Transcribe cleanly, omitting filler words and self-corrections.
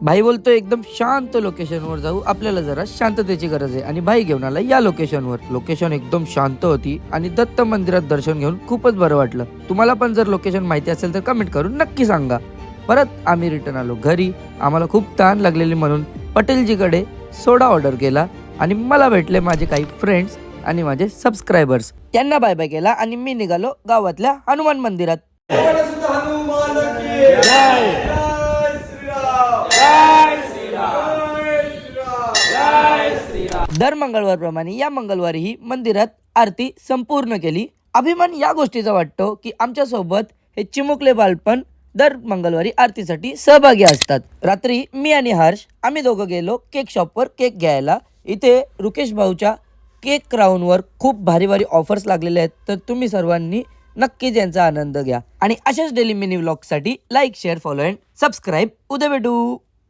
भाई बोलतो एकदम शांत लोकेशनवर जाऊ, आपल्याला जरा शांततेची गरज आहे. आणि भाई घेऊन आला या लोकेशनवर. लोकेशन एकदम शांत होती आणि दत्त मंदिरात दर्शन घेऊन खूपच बरं वाटलं. तुम्हाला पण जर लोकेशन माहिती असेल तर कमेंट करून नक्की सांगा. परत आम्ही रिटर्न आलो घरी. आम्हाला खूप ताण लागलेली म्हणून पटेलजीकडे सोडा ऑर्डर केला आणि मला भेटले माझे काही फ्रेंड्स आणि माझे सबस्क्रायबर्स. त्यांना बाय बाय केला आणि मी निघालो गावातल्या हनुमान मंदिरात. दर मंगळवारप्रमाणे या मंगळवारीही मंदिरात आरती संपूर्ण केली. अभिमान या गोष्टीचा वाटतो की आमच्या सोबत हे चिमुकले बालपण दर मंगळवारी आरतीसाठी सहभागी असतात. रात्री मी आणि हर्ष आम्ही दोघं गेलो केक शॉपवर केक घ्यायला. इथे रुकेश भाऊच्या केक क्राऊनवर खूप भारी भारी ऑफर्स लागलेले आहेत, तर तुम्ही सर्वांनी नक्कीच यांचा आनंद घ्या. आणि अशाच डेली मिनी व्लॉगसाठी like share follow and subscribe. उद्या भेटू.